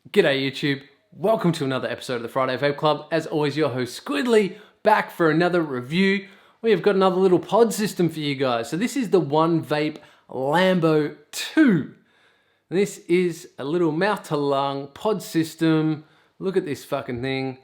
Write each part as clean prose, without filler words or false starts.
G'day YouTube, welcome to another episode of the Friday Vape Club. As always, your host Squidly, back for another review. We have got another little pod system for you guys. So this is the Vape Lambo 2. This is a little mouth to lung pod system. Look at this fucking thing.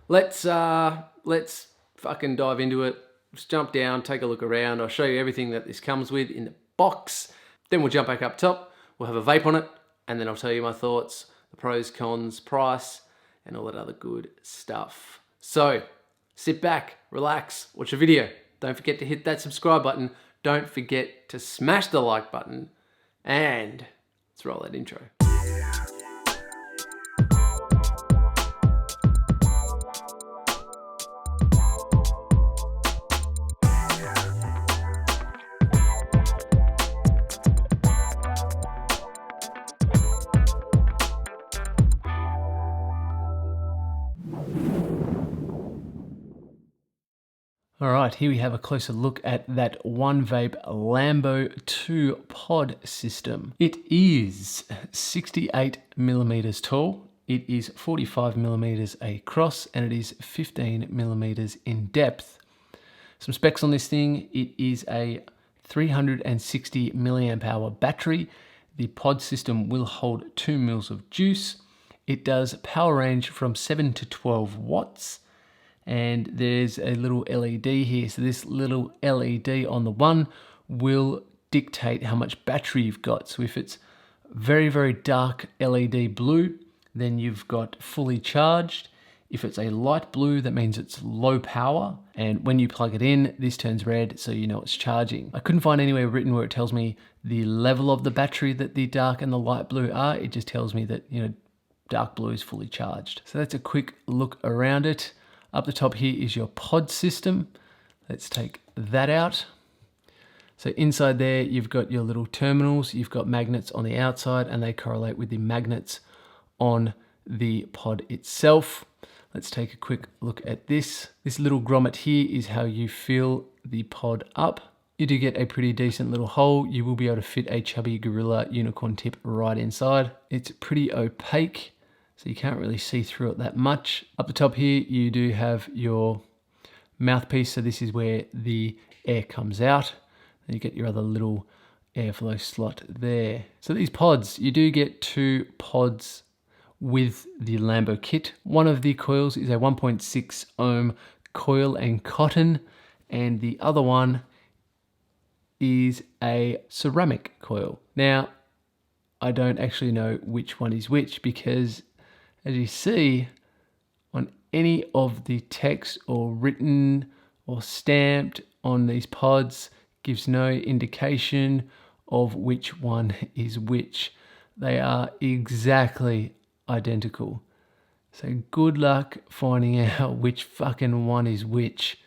Let's fucking dive into it. Let's jump down, take a look around. I'll show you everything that this comes with in the box. Then we'll jump back up top. We'll have a vape on it, and then I'll tell you my thoughts, the pros, cons, price, and all that other good stuff. So sit back, relax, watch the video. Don't forget to hit that subscribe button. Don't forget to smash the like button. And let's roll that intro. All right, here we have a closer look at that Vape Lambo 2 pod system. It is 68 millimeters tall, it is 45 millimeters across, and it is 15 millimeters in depth. Some specs on this thing: it is a 360 milliamp hour battery. The pod system will hold 2 mils of juice. It does power range from 7 to 12 watts. And there's a little LED here. So this little LED on the one will dictate how much battery you've got. So if it's very, very dark LED blue, then you've got fully charged. If it's a light blue, that means it's low power. And when you plug it in, this turns red, so you know it's charging. I couldn't find anywhere written where it tells me the level of the battery that the dark and the light blue are. It just tells me that, dark blue is fully charged. So that's a quick look around it. Up the top here is your pod system. Let's take that out. So inside there, you've got your little terminals. You've got magnets on the outside, and they correlate with the magnets on the pod itself. Let's take a quick look at this. This little grommet here is how you fill the pod up. You do get a pretty decent little hole. You will be able to fit a chubby gorilla unicorn tip right inside. It's pretty opaque, so you can't really see through it that much. Up the top here, you do have your mouthpiece. So this is where the air comes out. And you get your other little airflow slot there. So these pods, you do get 2 pods with the Lambo kit. One of the coils is a 1.6 ohm coil and cotton, and the other one is a ceramic coil. Now, I don't actually know which one is which, because as you see on any of the text or written or stamped on these pods, gives no indication of which one is which. They are exactly identical. So good luck finding out which fucking one is which.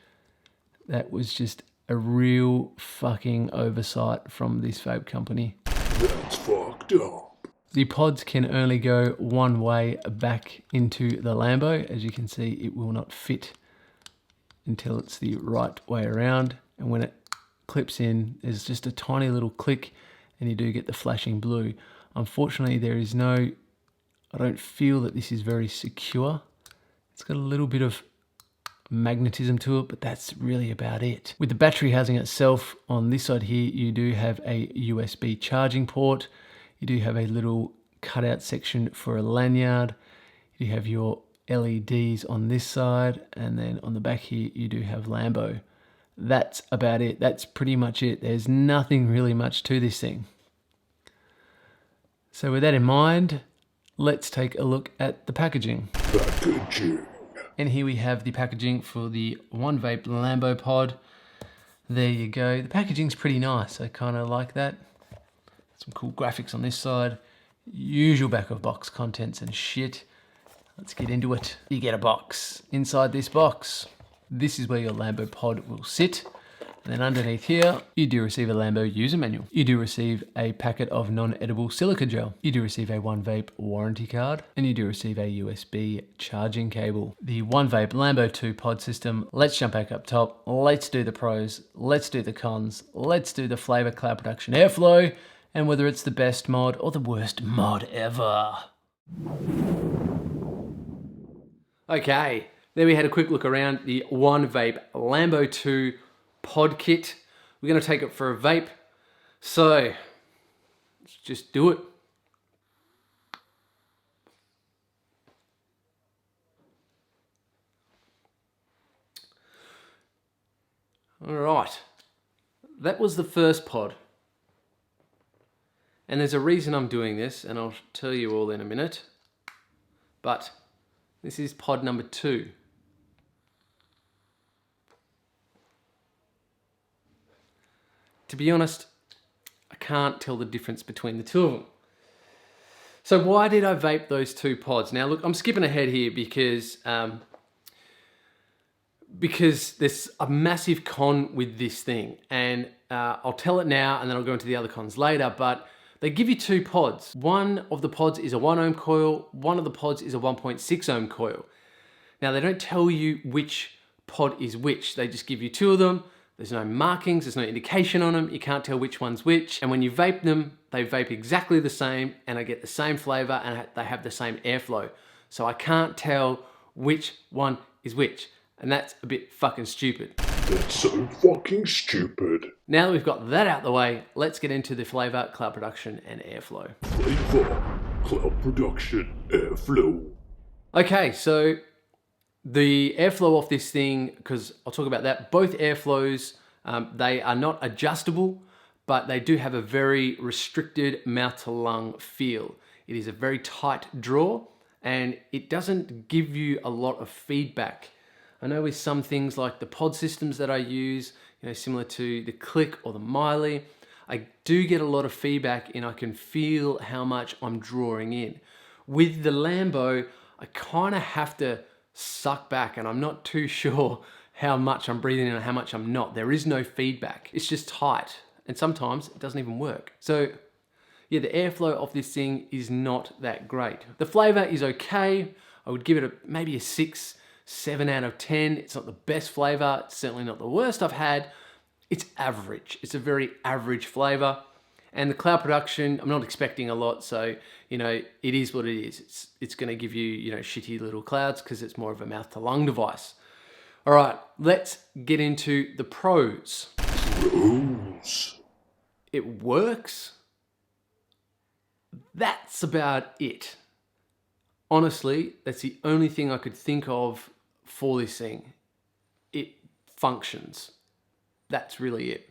That was just a real fucking oversight from this vape company. That's fucked up. The pods can only go one way back into the Lambo. As you can see, it will not fit until it's the right way around. And when it clips in, there's just a tiny little click, and you do get the flashing blue. Unfortunately, I don't feel that this is very secure. It's got a little bit of magnetism to it, but that's really about it. With the battery housing itself, on this side here, you do have a USB charging port. You do have a little cutout section for a lanyard. You have your LEDs on this side, and then on the back here, you do have Lambo. That's about it. That's pretty much it. There's nothing really much to this thing. So with that in mind, let's take a look at the packaging. And here we have the packaging for the Vape Lambo pod. There you go. The packaging's pretty nice. I kind of like that. Some cool graphics on this side. Usual back of box contents and shit. Let's get into it. You get a box. Inside this box, this is where your Lambo pod will sit. And then underneath here, you do receive a Lambo user manual. You do receive a packet of non-edible silica gel. You do receive a Vape warranty card. And you do receive a USB charging cable. The Vape Lambo 2 pod system. Let's jump back up top. Let's do the pros. Let's do the cons. Let's do the flavor cloud production airflow. And whether it's the best mod or the worst mod ever. Okay, there we had a quick look around the One Vape Lambo 2 pod kit. We're going to take it for a vape, so let's just do it. All right, that was the first pod. And there's a reason I'm doing this, and I'll tell you all in a minute. But this is pod number 2. To be honest, I can't tell the difference between the two of them. So why did I vape those 2 pods? Now look, I'm skipping ahead here because there's a massive con with this thing, and I'll tell it now and then I'll go into the other cons later, but they give you 2 pods. One of the pods is a 1 ohm coil, one of the pods is a 1.6 ohm coil. Now they don't tell you which pod is which, they just give you 2 of them. There's no markings, there's no indication on them, you can't tell which one's which, and when you vape them, they vape exactly the same, and I get the same flavor, and they have the same airflow. So I can't tell which one is which. And that's a bit fucking stupid. That's so fucking stupid. Now that we've got that out the way, let's get into the flavor, cloud production, and airflow. Flavor, cloud production, airflow. Okay, so the airflow off this thing, because I'll talk about that, both airflows, they are not adjustable, but they do have a very restricted mouth to lung feel. It is a very tight draw, and it doesn't give you a lot of feedback. I know with some things like the pod systems that I use, similar to the Click or the Miley, I do get a lot of feedback and I can feel how much I'm drawing in. With the Lambo, I kind of have to suck back, and I'm not too sure how much I'm breathing in and how much I'm not. There is no feedback. It's just tight, and sometimes it doesn't even work. So yeah, the airflow of this thing is not that great. The flavor is okay. I would give it maybe a 6, 7 out of 10. It's not the best flavor. It's certainly not the worst I've had. It's average. It's a very average flavor. And the cloud production, I'm not expecting a lot. So, it is what it is. It's going to give you, shitty little clouds because it's more of a mouth to lung device. All right, let's get into the pros. Pros. It works. That's about it. Honestly, that's the only thing I could think of for this thing. It functions. That's really it.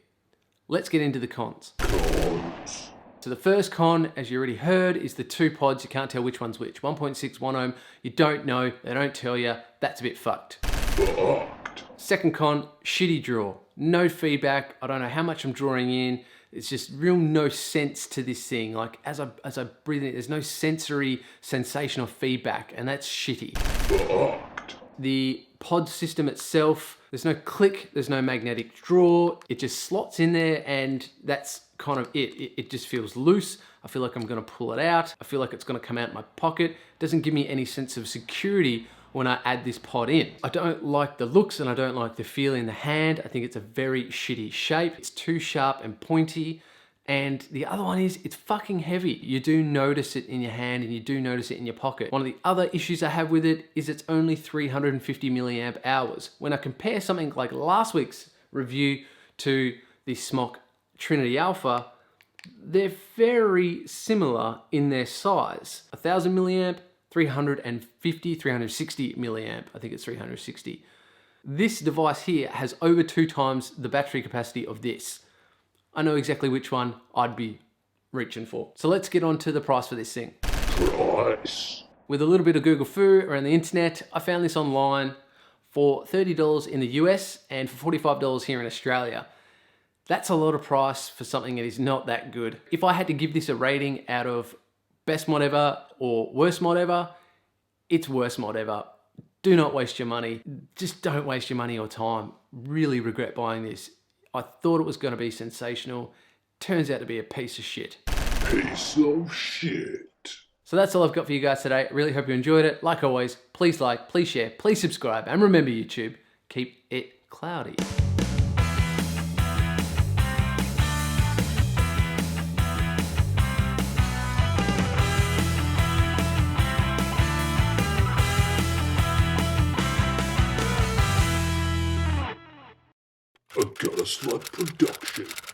Let's get into the cons. Cons. So the first con, as you already heard, is the 2 pods. You can't tell which one's which. 1.6, 1 ohm, you don't know, they don't tell you. That's a bit fucked. Fucked. Second con, shitty draw. No feedback. I don't know how much I'm drawing in. It's just real no sense to this thing. Like as I breathe in, there's no sensory sensation or feedback, and that's shitty. Fucked. The pod system itself, there's no click, there's no magnetic draw. It just slots in there, and that's kind of it. It just feels loose. I feel like I'm gonna pull it out. I feel like it's gonna come out of my pocket. It doesn't give me any sense of security when I add this pod in. I don't like the looks and I don't like the feel in the hand. I think it's a very shitty shape. It's too sharp and pointy. And the other one is it's fucking heavy. You do notice it in your hand and you do notice it in your pocket. One of the other issues I have with it is it's only 350 milliamp hours. When I compare something like last week's review to the Smok Trinity Alpha, they're very similar in their size. 1000 milliamp, 350, 360 milliamp. I think it's 360. This device here has over 2 times the battery capacity of this. I know exactly which one I'd be reaching for. So let's get on to the price for this thing. Price. With a little bit of Google foo around the internet, I found this online for $30 in the US and for $45 here in Australia. That's a lot of price for something that is not that good. If I had to give this a rating out of best mod ever or worst mod ever, it's worst mod ever. Do not waste your money. Just don't waste your money or time. Really regret buying this. I thought it was going to be sensational. Turns out to be a piece of shit. Piece of shit. So that's all I've got for you guys today. I really hope you enjoyed it. Like always, please like, please share, please subscribe. And remember YouTube, keep it cloudy. A Gutter Slut production.